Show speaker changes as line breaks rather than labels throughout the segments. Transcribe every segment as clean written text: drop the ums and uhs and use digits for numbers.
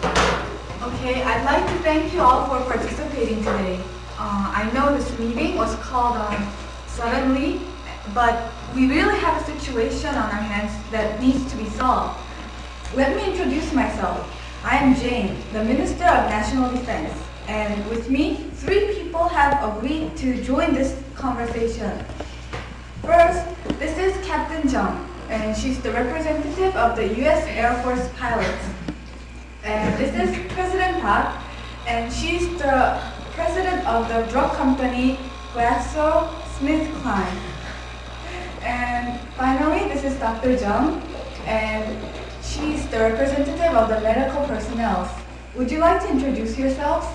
Okay, I'd like to thank you all for participating today. I know this meeting was called suddenly, but we really have a situation on our hands that needs to be solved. Let me introduce myself. I am Jane, the Minister of National Defense, and with me, 3 people have agreed to join this conversation. First, this is Captain Jung, and she's the representative of the U.S. Air Force pilots. And this is President Park, and she's the president of the drug company GlaxoSmithKline. And finally, this is Dr. Jung, and she's the representative of the medical personnel. Would you like to introduce yourselves?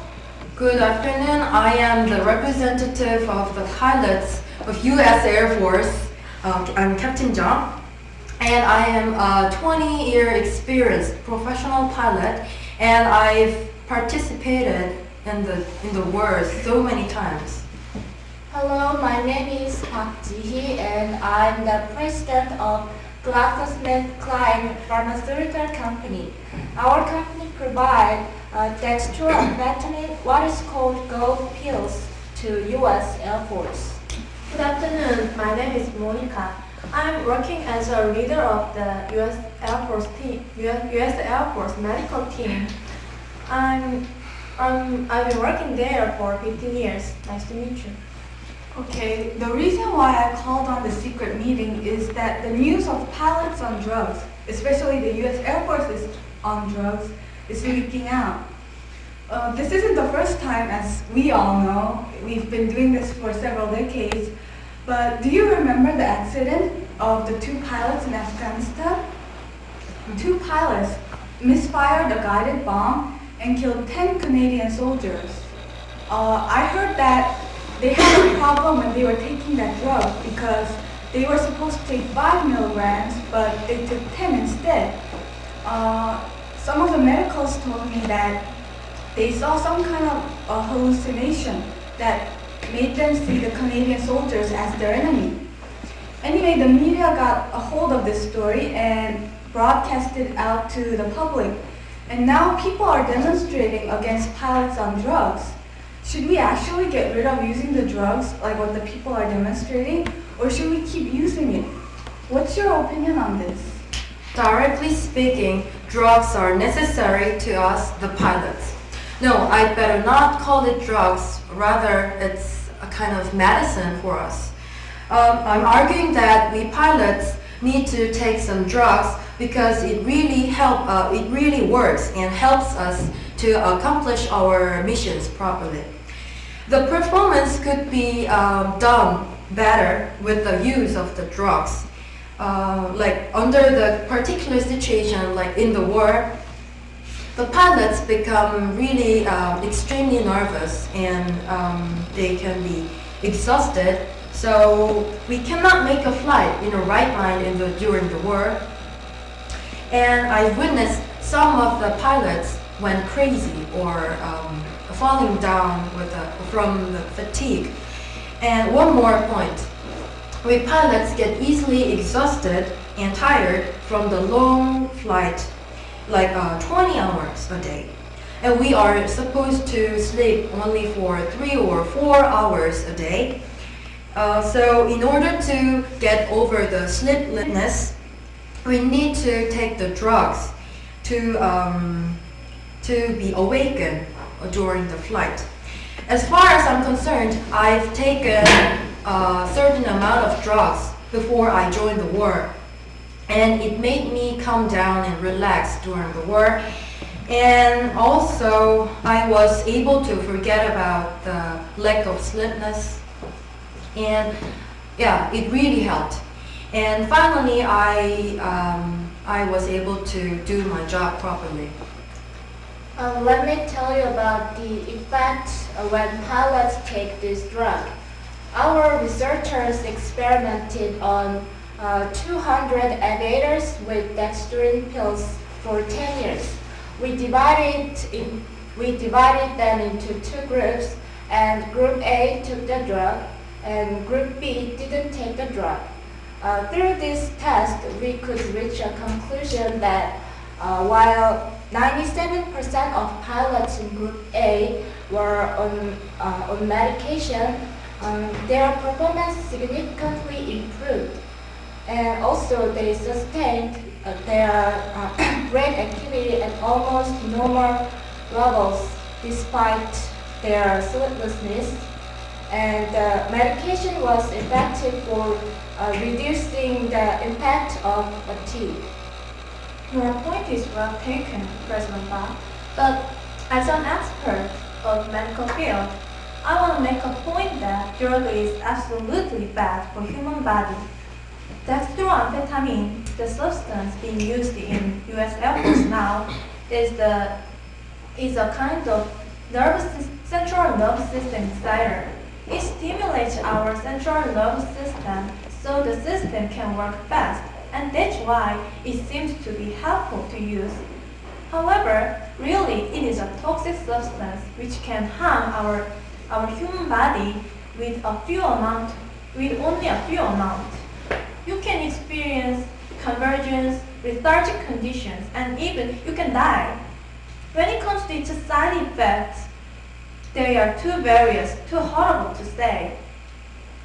Good afternoon. I am the representative of the pilots of U.S. Air Force. I'm Captain Jung, and I am a 20-year experienced professional pilot, and I've participated in the war so many times.
Hello, my name is Park Ji-hee and I'm the president of GlaxoSmithKline Pharmaceutical Company. Our company provides dextroamphetamine, what is called gold pills, to U.S. Air Force.
Good afternoon. My name is Monica. I'm working as a leader of the U.S. Air Force team, U.S. Air Force medical team. I've been working there for 15 years. Nice to meet you.
Okay, the reason why I called on the secret meeting is that the news of pilots on drugs, especially the U.S. Air Force is on drugs, is leaking out. This isn't the first time, as we all know. We've been doing this for several decades. But do you remember the accident of the 2 pilots in Afghanistan? 2 pilots misfired a guided bomb and killed 10 Canadian soldiers. I heard that they had a problem when they were taking that drug because they were supposed to take 5 milligrams, but they took 10 instead. Some of the medicals told me that they saw some kind of a hallucination that made them see the Canadian soldiers as their enemy. Anyway, the media got a hold of this story and broadcast it out to the public. And now people are demonstrating against pilots on drugs. Should we actually get rid of using the drugs like what the people are demonstrating, or should we keep using it? What's your opinion on this?
Directly speaking, drugs are necessary to us, the pilots. No, I'd better not call it drugs, rather it's a kind of medicine for us. I'm arguing that we pilots need to take some drugs because it really works and helps us to accomplish our missions properly. The performance could be done better with the use of the drugs. Like under the particular situation, like in the war, the pilots become really extremely nervous and they can be exhausted. So we cannot make a flight in a right mind during the war. And I witnessed some of the pilots went crazy or falling down from the fatigue. And one more point, we pilots get easily exhausted and tired from the long flight, like 20 hours a day. And we are supposed to sleep only for 3 or 4 hours a day. So in order to get over the sleeplessness, we need to take the drugs to be awakened during the flight. As far as I'm concerned, I've taken a certain amount of drugs before I joined the war, and it made me calm down and relax during the war. And also, I was able to forget about the lack of sleepness, and yeah, it really helped. And finally, I was able to do my job properly.
Let me tell you about the effect when pilots take this drug. Our researchers experimented on 200 aviators with dextrine pills for 10 years. We divided them into 2 groups, and Group A took the drug, and Group B didn't take the drug. Through this test, we could reach a conclusion that while 97% of pilots in Group A were on medication. Their performance significantly improved, and also they sustained their brain activity at almost normal levels despite their sleeplessness. And medication was effective for reducing the impact of fatigue.
Your point is well taken, President Ba. But as an expert of medical field, I want to make a point that drug is absolutely bad for human body. Dextroamphetamine, the substance being used in U.S. Air Force now, is a kind of central nervous system desire. It stimulates our central nervous system so the system can work fast, and that's why it seems to be helpful to use. However, really it is a toxic substance which can harm our human body with only a few amount. You can experience convergence, lethargic conditions, and even you can die. When it comes to its side effects, they are too various, too horrible to say.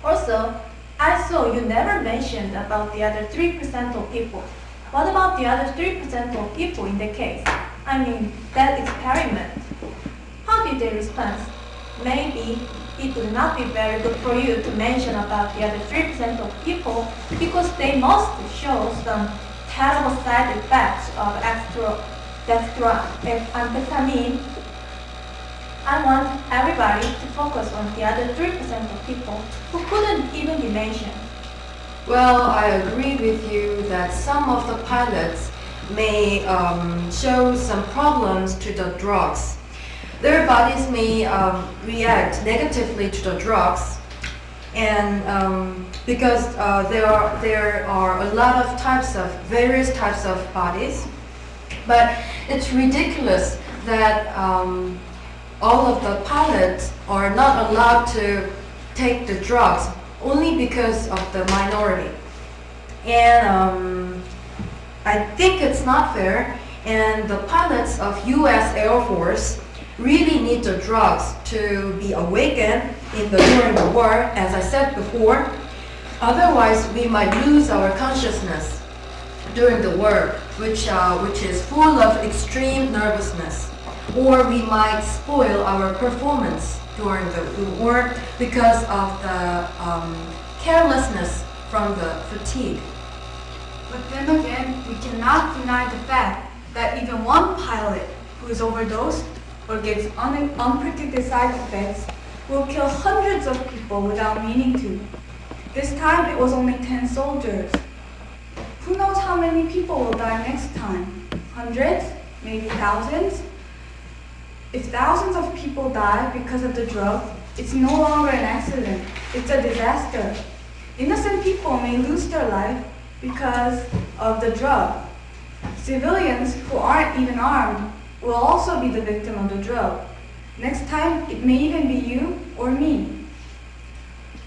Also, I saw you never mentioned about the other 3% of people. What about the other 3% of people in the case? I mean, that experiment. How did they respond? Maybe it would not be very good for you to mention about the other 3% of people because they must show some terrible side effects of dextroamphetamine. I want everybody to focus on the other 3% of people who couldn't even be mentioned.
Well, I agree with you that some of the pilots may show some problems to the drugs. Their bodies may react negatively to the drugs, and because there are a lot of various types of bodies, but it's ridiculous that all of the pilots are not allowed to take the drugs only because of the minority. And I think it's not fair, and the pilots of U.S. Air Force really need the drugs to be awakened during the war, as I said before. Otherwise, we might lose our consciousness during the war, which is full of extreme nervousness. Or we might spoil our performance during the war because of the carelessness from the fatigue.
But then again, we cannot deny the fact that even one pilot who is overdosed or gets unpredicted side effects will kill hundreds of people without meaning to. This time it was only 10 soldiers. Who knows how many people will die next time? Hundreds? Maybe thousands? If thousands of people die because of the drug, it's no longer an accident, it's a disaster. Innocent people may lose their life because of the drug. Civilians who aren't even armed will also be the victim of the drug. Next time, it may even be you or me.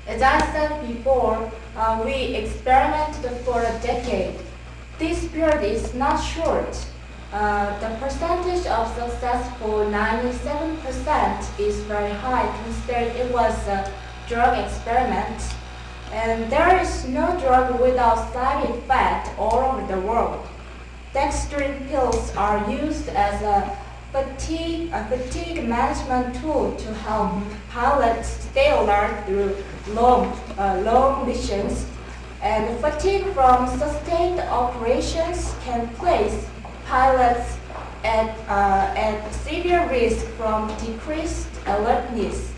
As I said before, we experimented for a decade. This period is not short. The percentage of successful 97% is very high considering it was a drug experiment. And there is no drug without side effect all over the world. Dextrin pills are used as a fatigue management tool to help pilots stay alert through long missions. And fatigue from sustained operations can place pilots at severe risk from decreased alertness.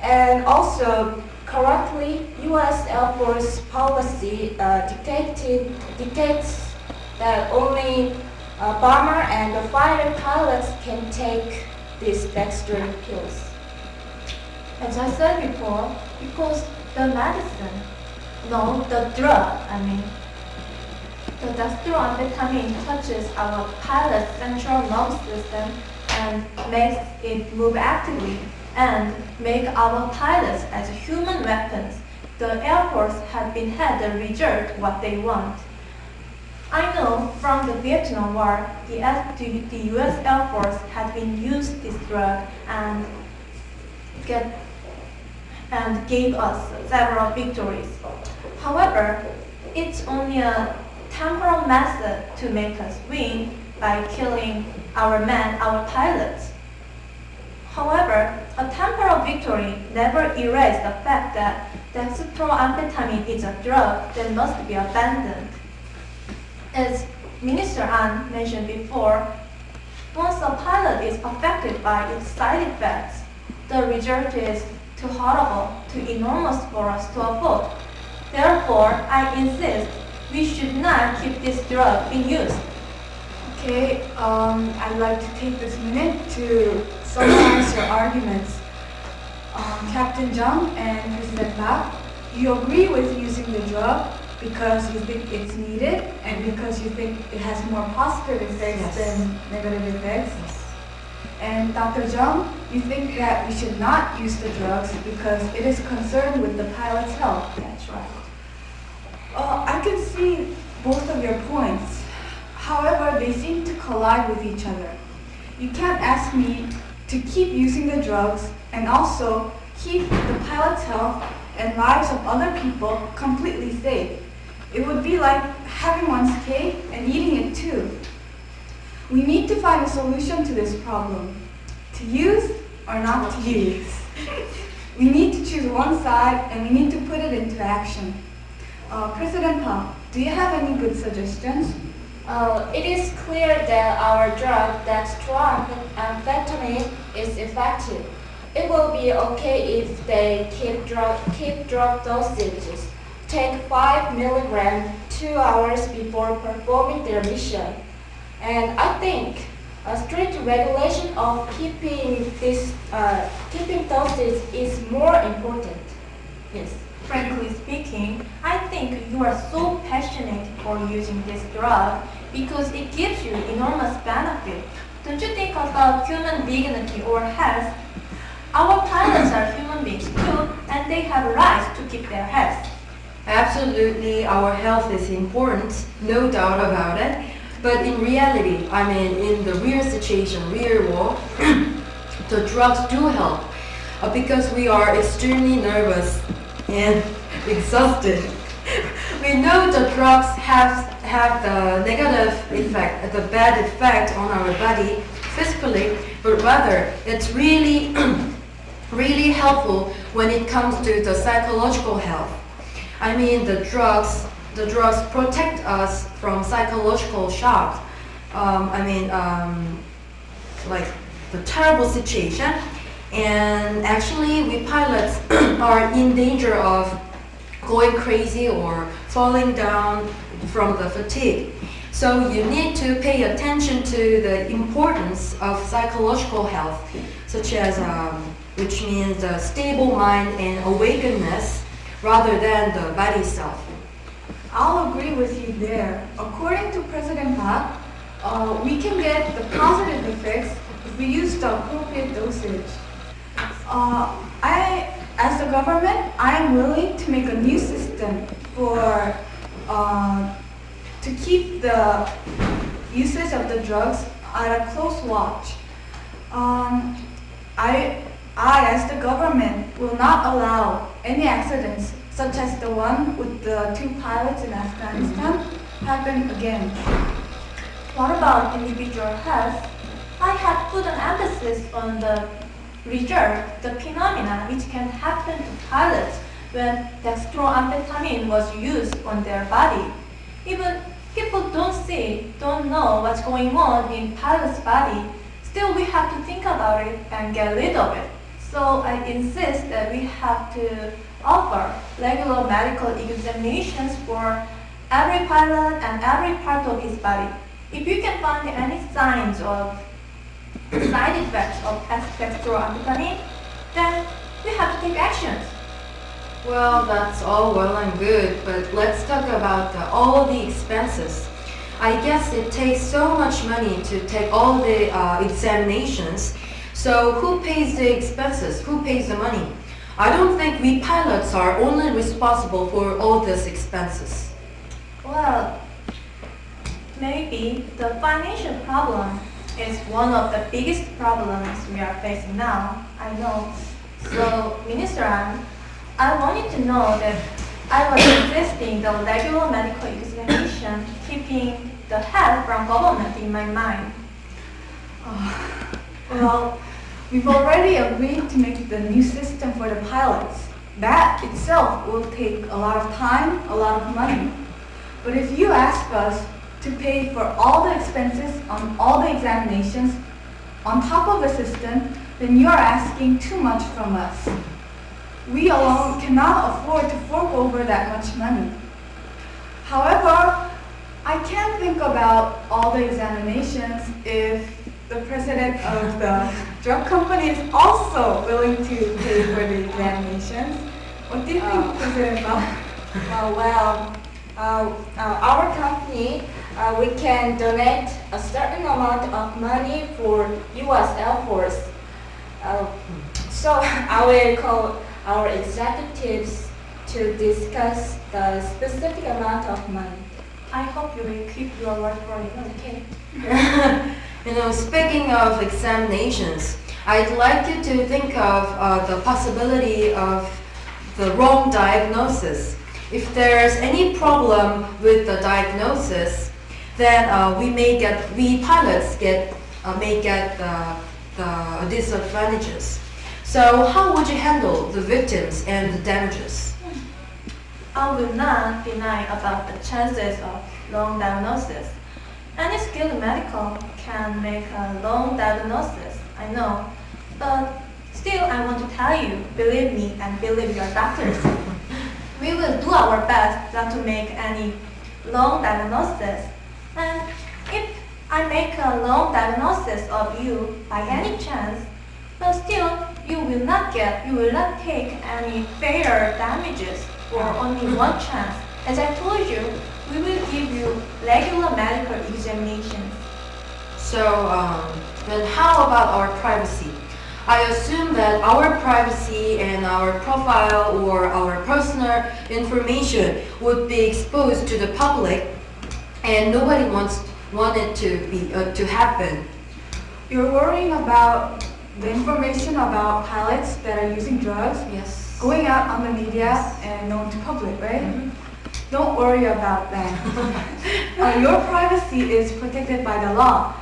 And also, currently, U.S. Air Force policy dictates that only bomber and fighter pilots can take these dextrin pills.
As I said before, because the drug, the dextroamphetamine touches our pilot's central nervous system and makes it move actively and make our pilots as human weapons. The Air Force had the result what they want. I know from the Vietnam War, the U.S. Air Force had been used this drug get, and gave us several victories. However, it's only a temporal method to make us win by killing our men, our pilots. However, a temporal victory never erased the fact that dextroamphetamine is a drug that must be abandoned. As Minister An mentioned before, once a pilot is affected by its side effects, the result is too horrible, too enormous for us to afford. Therefore, I insist we should not keep this drug in use.
Okay, I'd like to take this minute to summarize your arguments. Captain Jung and President Park, you agree with using the drug because you think it's needed and because you think it has more positive effects than negative effects. And Dr. Jung, you think that we should not use the drugs because it is concerned with the pilot's health.
That's right.
I can see both of your points. However, they seem to collide with each other. You can't ask me to keep using the drugs and also keep the pilot's health and lives of other people completely safe. It would be like having one's cake and eating it too. We need to find a solution to this problem. To use or not to use. We need to choose one side and we need to put it into action. President Park, do you have any good suggestions?
It is clear that our drug, dextroamphetamine, is effective. It will be okay if they keep drug dosages. Take 5 milligrams 2 hours before performing their mission. And I think a strict regulation of keeping dosage is more important. Yes.
Frankly speaking, I think you are so passionate for using this drug because it gives you enormous benefit. Don't you think about human dignity or health? Our pilots are human beings too, and they have rights to keep their health.
Absolutely, our health is important, no doubt about it. But in reality, in the real situation, real world, the drugs do help because we are extremely nervous and exhausted. We know the drugs have the negative effect, the bad effect on our body physically, but rather it's really, really helpful when it comes to the psychological health. The drugs protect us from psychological shock. Like the terrible situation. And actually, we pilots are in danger of going crazy or falling down from the fatigue. So you need to pay attention to the importance of psychological health, such as, which means a stable mind and awakeness rather than the body self.
I'll agree with you there. According to President Park, we can get the positive effects if we use the appropriate dosage. As the government, I am willing to make a new system for to keep the usage of the drugs at a close watch. I, as the government, will not allow any accidents such as the one with the 2 pilots in Afghanistan happen again.
What about individual health? I have put an emphasis on the result, the phenomena which can happen to pilots when dextroamphetamine was used on their body. Even people don't know what's going on in pilot's body. Still, we have to think about it and get rid of it. So I insist that we have to offer regular medical examinations for every pilot and every part of his body. If you can find any signs of side effects of dextroamphetamine, then we have to take actions.
Well, that's all well and good, but let's talk about all the expenses. I guess it takes so much money to take all the examinations. So who pays the expenses? Who pays the money? I don't think we pilots are only responsible for all these expenses.
Well, maybe the financial problem is one of the biggest problems we are facing now. I know. So, Minister An, I want you to know that I was resisting the regular medical examination, keeping the help from government in my mind.
Well, we've already agreed to make the new system for the pilots. That itself will take a lot of time, a lot of money. But if you ask us to pay for all the expenses on all the examinations on top of the system, then you are asking too much from us. We alone cannot afford to fork over that much money. However, I can think about all the examinations if the president of the drug company is also willing to pay for the examinations. What do you think, President Bao?
Our company, we can donate a certain amount of money for U.S. Air Force. So I will call our executives to discuss the specific amount of money.
I hope you will keep your word for it, okay?
Speaking of examinations, I'd like you to think of the possibility of the wrong diagnosis. If there's any problem with the diagnosis, then we pilots may get the disadvantages. So how would you handle the victims and the damages?
I will not deny about the chances of wrong diagnosis. Any skilled medical can make a wrong diagnosis, I know. But still, I want to tell you, believe me and believe your doctors. We will do our best not to make any wrong diagnosis. And if I make a wrong diagnosis of you by any chance, but still you will not take any fair damages for only one chance. As I told you, we will give you regular medical examinations.
So, then how about our privacy? I assume that our privacy and our profile or our personal information would be exposed to the public, and nobody wants it to happen.
You're worrying about the information about pilots that are using drugs
Yes.
going out on the media and known to public, right? Don't worry about that. Your privacy is protected by the law.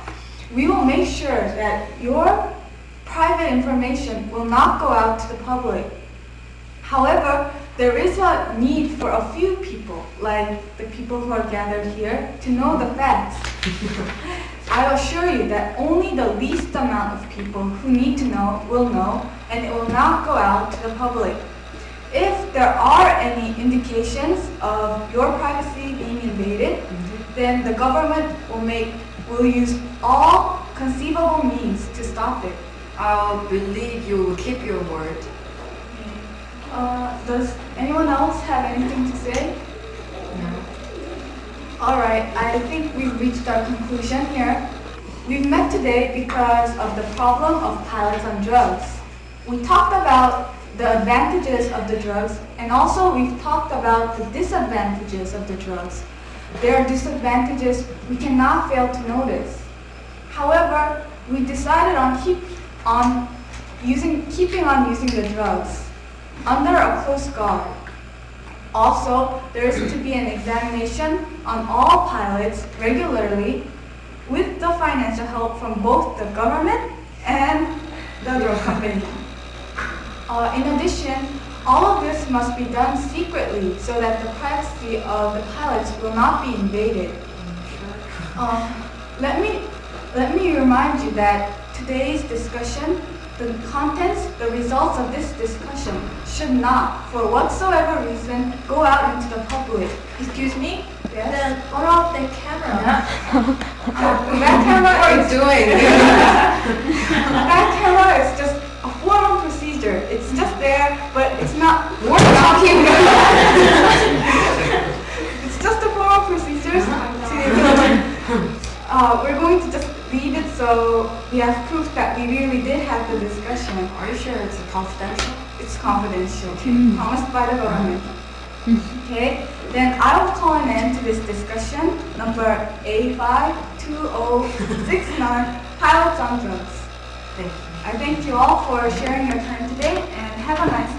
We will make sure that your private information will not go out to the public. However, there is a need for a few people, like the people who are gathered here, to know the facts. I assure you that only the least amount of people who need to know will know, and it will not go out to the public. If there are any indications of your privacy being invaded, then the government will use all conceivable means to stop it.
I'll believe you will keep your word.
Does anyone else have anything to say?
No.
Alright, I think we've reached our conclusion here. We've met today because of the problem of pilots on drugs. We talked about the advantages of the drugs, and also we've talked about the disadvantages of the drugs. There are disadvantages we cannot fail to notice. However, we decided on keeping on using the drugs under a close guard. Also, there is to be an examination on all pilots regularly with the financial help from both the government and the drug company. In addition, all of this must be done secretly so that the privacy of the pilots will not be invaded. Let me remind you that today's discussion, the contents, the results of this discussion should not, for whatsoever reason, go out into the public.
Excuse me?
Yes?
Then what of the camera?
That camera is that camera is just a formal procedure. It's just there, but it's not.
We're talking
It's just a formal procedure. We're going to just leave it so we have proof that we really did have the discussion.
Are you sure it's confidential?
It's confidential, promised by the government. Okay, then I will call an end to this discussion, number A52069, pilots on drugs.
Thank you.
I thank you all for sharing your time today and have a nice